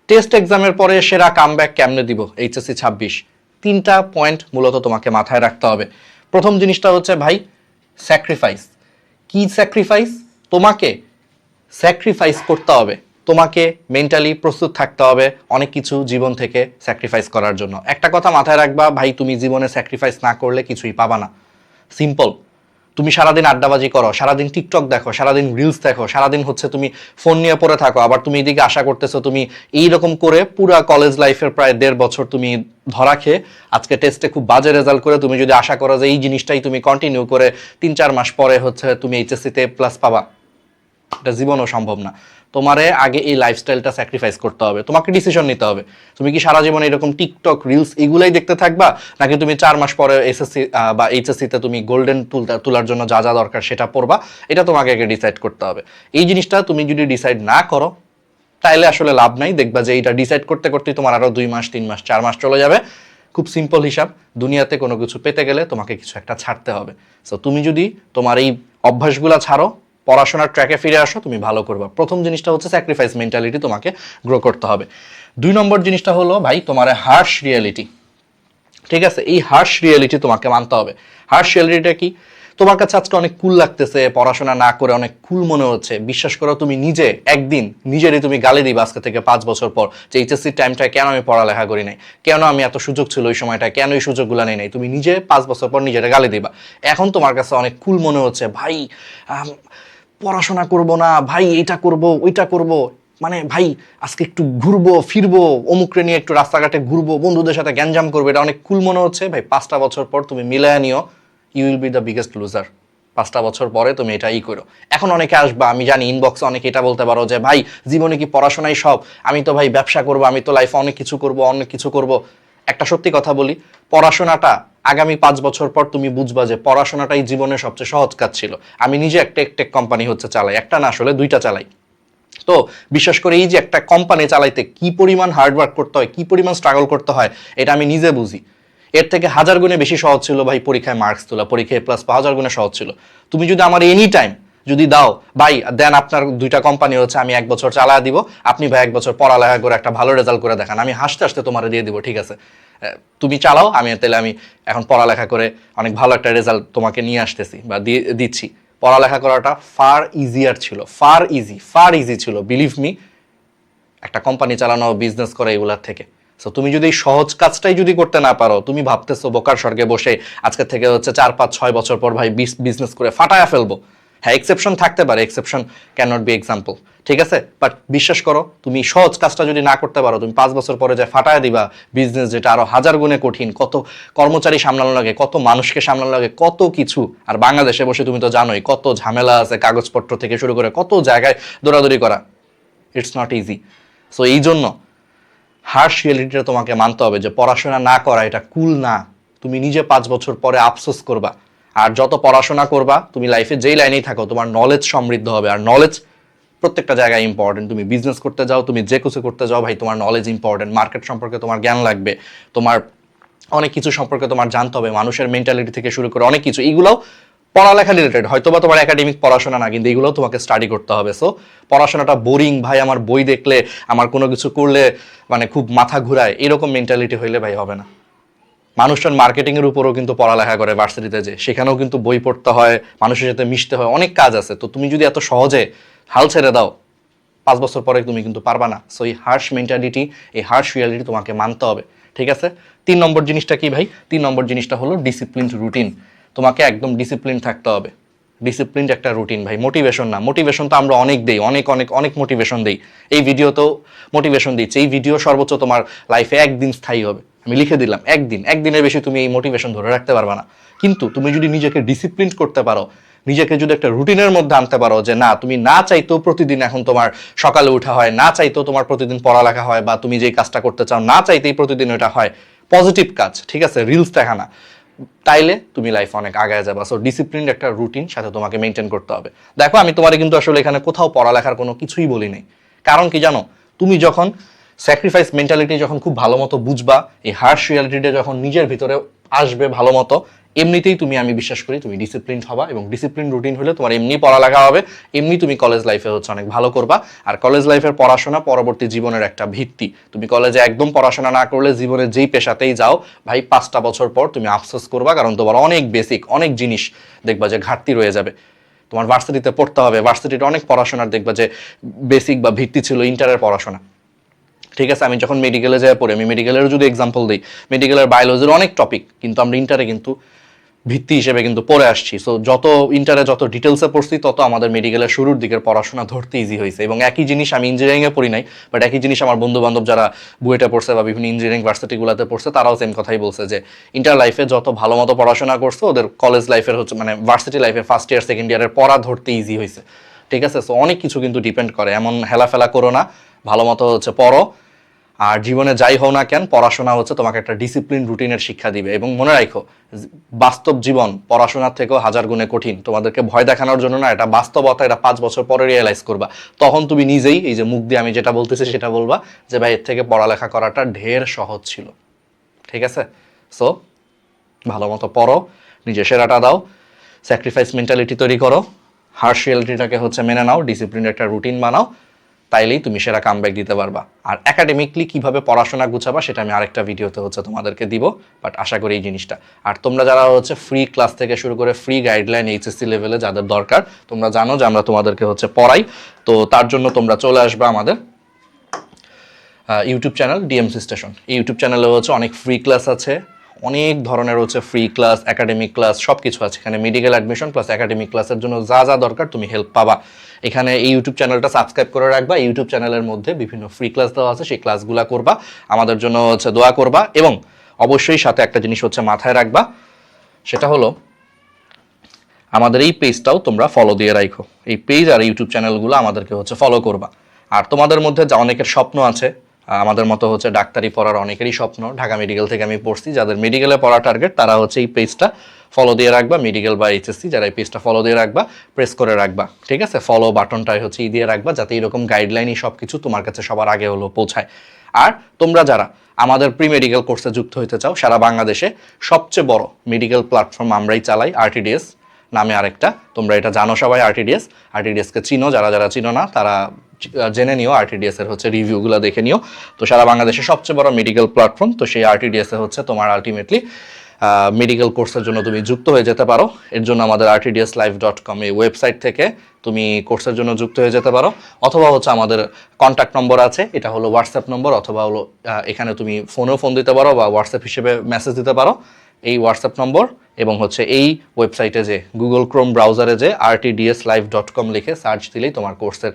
Test এক্সামের পরে সেরা কামব্যাক কেমনে দিব এইচএসসি 26, 3টা পয়েন্ট মূলত তোমাকে মাথায় রাখতে হবে। প্রথম জিনিসটা হচ্ছে ভাই স্যাক্রিফাইস। কি স্যাক্রিফাইস? তোমাকে স্যাক্রিফাইস করতে হবে, তোমাকে মেন্টালি প্রস্তুত থাকতে হবে অনেক কিছু জীবন থেকে স্যাক্রিফাইস করার জন্য। একটা কথা মাথায় রাখবা ভাই, তুমি জীবনে স্যাক্রিফাইস না করলে কিছুই পাবা না। সিম্পল। তুমি সারাদিন আড্ডাবাজি করো, সারাদিন টিকটক দেখো, সারাদিন রিলস দেখো, সারাদিন হচ্ছে তুমি ফোন নিয়ে পড়ে থাকো, আবার তুমি এদিকে আশা করতেছো তুমি এইরকম করে পুরা কলেজ লাইফের প্রায় 1.5 বছর তুমি ধরা খেয়ে আজকে টেস্টে খুব বাজে রেজাল্ট করে তুমি যদি আশা করো যে এই জিনিসটাই তুমি কন্টিনিউ করে 3-4 মাস পরে হচ্ছে তুমি এইচএসসিতে প্লাস পাবা, এটা জীবনও সম্ভব না। তোমারে আগে এই লাইফস্টাইলটা স্যাক্রিফাইস করতে হবে, তোমাকে ডিসিশন নিতে হবে। তুমি কি সারা জীবন এরকম টিকটক রিলস এগুলাই দেখতে থাকবা, নাকি তুমি 4 মাস পরে এসএসসি বা এইচএসসিতে তুমি গোল্ডেন তোলার জন্য যা যা দরকার সেটা পড়বা? এটা তোমাকে আগে ডিসাইড করতে হবে। এই জিনিসটা তুমি যদি ডিসাইড না করো তাইলে আসলে লাভ নাই। দেখবা যে এটা ডিসাইড করতে করতেই তোমার আরো 2 মাস 3 মাস 4 মাস চলে যাবে। খুব সিম্পল হিসাব, দুনিয়াতে কোনো কিছু পেতে গেলে তোমাকে কিছু একটা ছাড়তে হবে। সো তুমি যদি তোমার এই অভ্যাসগুলা ছাড়ো, পড়াশোনার ট্র্যাকে ফিরে আসো, তুমি ভালো করবা। প্রথম জিনিসটা হচ্ছে স্যাক্রিফাইস মেন্টালিটি তোমাকে গ্রো করতে হবে। 2 নম্বর জিনিসটা হলো ভাই তোমার হার্শ রিয়েলিটি। ঠিক আছে, এই হার্শ রিয়েলিটি তোমাকে মানতে হবে। হার্শ রিয়েলিটিটা কি? তোমার কাছে আজকে অনেক কুল লাগতেছে, পড়াশোনা না করে অনেক কুল মনে হচ্ছে। বিশ্বাস করো, তুমি নিজে একদিন নিজেরই তুমি গালি দিবা আজকে থেকে 5 বছর পর যে এইচএসসি টাইমটায় কেন আমি পড়ালেখা করি নাই, কেন আমি এত সুযোগ ছিল ওই সময়টা, কেন এই সুযোগগুলো নেই নাই। তুমি নিজে 5 বছর পর নিজেরা গালি দিবা। এখন তোমার কাছে অনেক কুল মনে হচ্ছে, ভাই পড়াশোনা করব না, ভাই এটা করব ওইটা করব, মানে ভাই আজকে একটু ঘুরবো ফিরবো, অমুকরে নিয়ে একটু রাস্তাঘাটে ঘুরবো, বন্ধুদের সাথে গ্যাঞ্জাম করবো, এটা অনেক কুল মনে হচ্ছে। ভাই 5টা বছর পর তুমি মিলায় নিও, you will be the biggest loser. 5টা বছর পরে তুমি এটাই করো। এখন অনেকে আসবা, আমি জানি ইনবক্সে অনেকে এটা বলতে পারো যে ভাই জীবনে কি পড়াশোনাই সব, আমি তো ভাই ব্যবসা করবো, আমি তো লাইফে অনেক কিছু করবো, অনেক কিছু করব। একটা সত্যি কথা বলি, পড়াশোনাটা আগামী 5 বছর পর তুমি বুঝবা যে পড়াশোনাটাই জীবনের সবচেয়ে সহজ কাজ ছিল। আমি নিজে একটা টেক কোম্পানি হচ্ছে চালাই, একটা না আসলে 2টা চালাই। তো বিশ্বাস করে এই যে একটা কোম্পানি চালাইতে কি পরিমাণ হার্ডওয়ার্ক করতে হয়, কি পরিমাণ স্ট্রাগল করতে হয়, এটা আমি নিজে বুঝি। এর থেকে 1000 গুণে বেশি সহজ ছিল ভাই পরীক্ষায় মার্কস তোলা, পরীক্ষায় প্লাস 1000 গুণে সহজ ছিল। তুমি যদি আমার এনি টাইম যদি দাও ভাই, দেন আপনার 2টা কোম্পানি হচ্ছে আমি 1 বছর চালা দিব, আপনি ভাই 1 বছর পড়ালেখা করে একটা ভালো রেজাল্ট করে দেখান, আমি হাসতে হাসতে তোমার দিয়ে দিব, ঠিক আছে তুমি চালাও, আমি তাহলে আমি এখন পড়ালেখা করে অনেক ভালো একটা রেজাল্ট তোমাকে নিয়ে আসতেছি বা দিচ্ছি। পড়ালেখা করাটা ফার ইজিয়ার ছিল, ফার ইজি ছিল, বিলিভ মি, একটা কোম্পানি চালানো, বিজনেস করা এগুলার থেকে। সো তুমি যদি এই সহজ কাজটাই যদি করতে না পারো, তুমি ভাবতেছো বোকার স্বর্গে বসে আজকে থেকে হচ্ছে 4-5-6 বছর পর ভাই বিজনেস করে ফাটায়া ফেলবো। হ্যাঁ, এক্সেপশন থাকতে পারে, exception can not be example, ঠিক আছে, বাট বিশ্বাস করো তুমি সহজ কাজটা যদি না করতে পারো, তুমি 5 বছর পরে যে ফাটায়া দিবা বিজনেস, যেটা আরো 1000 গুণে কঠিন, কত কর্মচারী সামলানো লাগে, কত মানুষকে সামলানো লাগে, কত কিছু। আর বাংলাদেশে বসে তুমি তো জানোই কত ঝামেলা আছে, কাগজপত্র থেকে শুরু করে কত জায়গায় দৌড়াদৌড়ি করা, ইটস নট ইজি। সো এই জন্য হার্শ রিয়েলিটিটা তোমাকে মানতে হবে যে পড়াশোনা না করা এটা কুল না। তুমি নিজে 5 বছর পরে আফসোস করবা। আর যত পড়াশোনা করবা তুমি লাইফে যেই লাইনেই থাকো, তোমার নলেজ সমৃদ্ধ হবে। আর নলেজ প্রত্যেকটা জায়গায় ইম্পর্টেন্ট। তুমি বিজনেস করতে যাও, তুমি যে কিছু করতে যাও ভাই, তোমার নলেজ ইম্পর্টেন্ট। মার্কেট সম্পর্কে তোমার জ্ঞান লাগবে, তোমার অনেক কিছু সম্পর্কে তোমার জানতে হবে, মানুষের মেন্টালিটি থেকে শুরু করে অনেক কিছু। এইগুলোও পড়ালেখা রিলেটেড, হয়তো বা তোমার একাডেমিক পড়াশোনা না, কিন্তু এগুলোও তোমাকে স্টাডি করতে হবে। সো পড়াশোনাটা বোরিং ভাই, আমার বই দেখলে, আমার কোনো কিছু করলে মানে খুব মাথা ঘুরায়, এরকম মেন্টালিটি হইলে ভাই হবে না। মানুষজন মার্কেটিংয়ের উপরও কিন্তু পড়ালেখা করে ভার্সিটিতে, যে সেখানেও কিন্তু বই পড়তে হয়, মানুষের সাথে মিশতে হয়, অনেক কাজ আছে। তো তুমি যদি এত সহজে হাল ছেড়ে দাও, 5 বছর পরে তুমি কিন্তু পারবা না। সো এই হার্শ মেন্টালিটি, এই হার্শ রিয়ালিটি তোমাকে মানতে হবে, ঠিক আছে। 3 নম্বর জিনিসটা কি ভাই? 3 নম্বর জিনিসটা হলো ডিসিপ্লিন রুটিন। তোমাকে একদম ডিসিপ্লিন থাকতে হবে। ডিসিপ্লিন একটা রুটিন ভাই, মোটিভেশন না। মোটিভেশন তো আমরা অনেক দেই, অনেক অনেক অনেক মোটিভেশন দেই। এই ভিডিওতেও মোটিভেশন দিচ্ছি। এই ভিডিও সর্বোচ্চ তোমার লাইফে একদিন স্থায়ী হবে, আমি লিখে দিলাম একদিন। একদিনের বেশি তুমি এই মোটিভেশন ধরে রাখতে পারবে না। কিন্তু তুমি যদি নিজেকে ডিসিপ্লিন করতে পারো, নিজেকে যদি একটা রুটিনের মধ্যে আনতে পারো যে না, তুমি না চাইতেও প্রতিদিন এখন তোমার সকালে উঠা হয়, না চাইতেও তোমার প্রতিদিন পড়ালেখা হয়, বা তুমি যেই কাজটা করতে চাও না চাইতেই প্রতিদিন এটা হয়, পজিটিভ কাজ, ঠিক আছে, রিলস দেখা না, তাইলে তুমি লাইফ অনেক আগায় যাবা। সো ডিসিপ্লিন একটা রুটিন সাথে তোমাকে মেনটেন করতে হবে। দেখো আমি তোমারে কিন্তু আসলে এখানে কোথাও পড়ালেখার কোনো কিছুই বলি নাই। কারণ কি জানো, তুমি যখন স্যাক্রিফাইস মেন্টালিটি যখন খুব ভালো মতো বুঝবা, এই হার্শ রিয়ালিটিটা যখন নিজের ভিতরে আসবে ভালো মতো, এমনিতেই তুমি, আমি বিশ্বাস করি তুমি ডিসিপ্লিন হবা, এবং ডিসিপ্লিন রুটিন হলে তোমার এমনি পড়ালেখা হবে, এমনি তুমি কলেজ লাইফে হচ্ছে অনেক ভালো করবা। আর কলেজ লাইফের পড়াশোনা পরবর্তী জীবনের একটা ভিত্তি। তুমি কলেজে একদম পড়াশোনা না করলে জীবনে যেই পেশাতেই যাও ভাই, 5টা বছর পর তুমি আফসোস করবা, কারণ তোমার অনেক বেসিক অনেক জিনিস দেখবা যে ঘাটতি রয়ে যাবে। তোমার ভার্সিটিতে পড়তে হবে, ভার্সিটিতে অনেক পড়াশোনার দেখবা যে বেসিক বা ভিত্তি ছিল ইন্টারের পড়াশোনা। ঠিক আছে, আমি যখন মেডিকেলে যাই পড়ি, আমি মেডিকেলের যদি এক্সাম্পল দিই, মেডিকেলের বায়োলজির অনেক টপিক কিন্তু আমরা ইন্টারে কিন্তু ভিত্তি হিসেবে কিন্তু পড়ে আসছি। সো যত ইন্টারে যত ডিটেলসে পড়ছি তত আমাদের মেডিকেলের শুরুর দিকের পড়াশোনা ধরতে ইজি হয়েছে। এবং একই জিনিস আমি ইঞ্জিনিয়ারিংয়ে পড়ি নাই, বাট একই জিনিস আমার বন্ধু বান্ধব যারা বুয়েটে পড়ছে বা বিভিন্ন ইঞ্জিনিয়ারিং ভার্সিটিগুলোতে পড়ছে তারাও সেম কথাই বলছে যে ইন্টার লাইফে যত ভালো মতো পড়াশোনা করছে ওদের কলেজ লাইফের হচ্ছে মানে ভার্সিটি লাইফের ফার্স্ট ইয়ার সেকেন্ড ইয়ারের পড়া ধরতে ইজি হয়েছে। ঠিক আছে, সো অনেক কিছু কিন্তু ডিপেন্ড করে, এমন হেলাফেলা করো না, ভালো মতো হচ্ছে পড়ো। আর জীবনে যাই হও না কেন, পড়াশোনা হচ্ছে তোমাকে একটা ডিসিপ্লিন রুটিনের শিক্ষা দিবে। এবং মনে রাখো, বাস্তব জীবন পড়াশোনার থেকেও 1000 গুণে কঠিন। তোমাদেরকে ভয় দেখানোর জন্য না, এটা বাস্তবতা, এটা 5 বছর পরে রিয়েলাইজ করবা। তখন তুমি নিজেই এই যে মুখ দিয়ে আমি যেটা বলতেছি সেটা বলবা যে ভাই এর থেকে পড়ালেখা করাটা ঢের সহজ ছিল। ঠিক আছে, সো ভালো মতো পড়ো, নিজে সেরাটা দাও, স্যাক্রিফাইস মেন্টালিটি তৈরি করো, হার্শ রিয়ালিটিটাকে হচ্ছে মেনে নাও, ডিসিপ্লিনের একটা রুটিন বানাও, তাইলেই তুমি সেরা কামব্যাক দিতে পারবা। আর একাডেমিকলি কিভাবে পড়াশোনা গুছাবা সেটা আমি আরেকটা ভিডিওতে হচ্ছে তোমাদেরকে দিব, বাট আশা করি এই জিনিসটা। আর তোমরা যারা হচ্ছে ফ্রি ক্লাস থেকে শুরু করে ফ্রি গাইডলাইন এইচএসসি লেভেলে যাদের দরকার, তোমরা জানো যে আমরা তোমাদেরকে হচ্ছে পড়াই, তো তার জন্য তোমরা চলে আসবে আমাদের ইউটিউব চ্যানেল ডিএমসি স্টেশন। এই ইউটিউব চ্যানেলে হচ্ছে অনেক ফ্রি ক্লাস আছে, অনেক ধরনের হচ্ছে ফ্রি ক্লাস, একাডেমিক ক্লাস সব কিছু আছে এখানে। মেডিকেল অ্যাডমিশন প্লাস একাডেমিক ক্লাসের জন্য যা যা দরকার তুমি হেল্প পাবা এখানে। এই ইউটিউব চ্যানেলটা সাবস্ক্রাইব করে রাখবা, ইউটিউব চ্যানেলের মধ্যে বিভিন্ন ফ্রি ক্লাস দেওয়া আছে, সেই ক্লাসগুলো করবা, আমাদের জন্য হচ্ছে দোয়া করবা। এবং অবশ্যই সাথে একটা জিনিস হচ্ছে মাথায় রাখবা, সেটা হলো আমাদের এই পেজটাও তোমরা ফলো দিয়ে রাখো। এই পেজ আর ইউটিউব চ্যানেলগুলো আমাদেরকে হচ্ছে ফলো করবা। আর তোমাদের মধ্যে যা অনেকের স্বপ্ন আছে, আমাদের মতো হচ্ছে ডাক্তারি পড়ার অনেকেরই স্বপ্ন, ঢাকা মেডিকেল থেকে আমি পড়ছি, যাদের মেডিকেলে পড়া টার্গেট তারা হচ্ছে এই পেজটা ফলো দিয়ে রাখবা, মেডিকেল বা এইচএসসি যারা এই পেজটা ফলো দিয়ে রাখবা, প্রেস করে রাখবা। ঠিক আছে, ফলো বাটনটাই হচ্ছে দিয়ে রাখবা, যাতে এরকম গাইডলাইনই সব কিছু তোমার কাছে সবার আগে হলো পৌঁছায়। আর তোমরা যারা আমাদের প্রি মেডিকেল কোর্সে যুক্ত হতে চাও, সারা বাংলাদেশে সবচেয়ে বড় মেডিকেল প্ল্যাটফর্ম আমরাই চালাই, আরটিডিএস নামে আরেকটা, তোমরা এটা জানো সবাই। আরটিডিএসকে চিনো, যারা যারা চিনো না তারা জেনে নিও, আরটিডিএস এর হচ্ছে রিভিউগুলো দেখে নিও। তো সারা বাংলাদেশে সবচেয়ে বড় মেডিকেল প্ল্যাটফর্ম, তো সেই আরটিডিএস এ হচ্ছে তোমার আলটিমেটলি মেডিকেল কোর্সের জন্য তুমি যুক্ত হয়ে যেতে পারো। এর জন্য আমাদের rtdslife.com এই ওয়েবসাইট থেকে তুমি কোর্সের জন্য যুক্ত হয়ে যেতে পারো, অথবা হচ্ছে আমাদের কন্ট্যাক্ট নম্বর আছে, এটা হলো হোয়াটসঅ্যাপ নম্বর, অথবা হলো এখানে তুমি ফোনেও ফোন দিতে পারো বা হোয়াটসঅ্যাপ হিসেবে মেসেজ দিতে পারো। এই হোয়াটসঅ্যাপ নম্বর এবং হচ্ছে এই ওয়েবসাইটে যে গুগল ক্রোম ব্রাউজারে যে rtdslife.com লিখে সার্চ দিলেই তোমার কোর্সের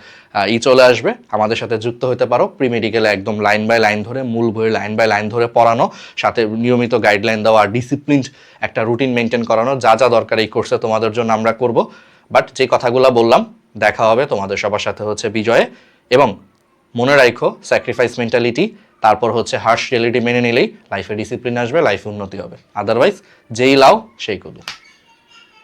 চলে আসবে। আমাদের সাথে যুক্ত হতে পারো। প্রি মেডিকেলে একদম লাইন বাই লাইন ধরে, মূল বইয়ের লাইন বাই লাইন ধরে পড়ানো, সাথে নিয়মিত গাইডলাইন দেওয়া আর ডিসিপ্লিন একটা রুটিন মেনটেন করানো, যা যা দরকার এই কোর্সে তোমাদের জন্য আমরা করব। বাট যে কথাগুলো বললাম, দেখা হবে তোমাদের সবার সাথে হচ্ছে বিজয়ে। এবং মনে রাখো, স্যাক্রিফাইস মেন্টালিটি, তারপর হচ্ছে হার্শ রিয়েলিটি মেনে নিলেই লাইফে ডিসিপ্লিন আসবে, লাইফে উন্নতি হবে। আদারওয়াইজ যেই লাও সেই কদু।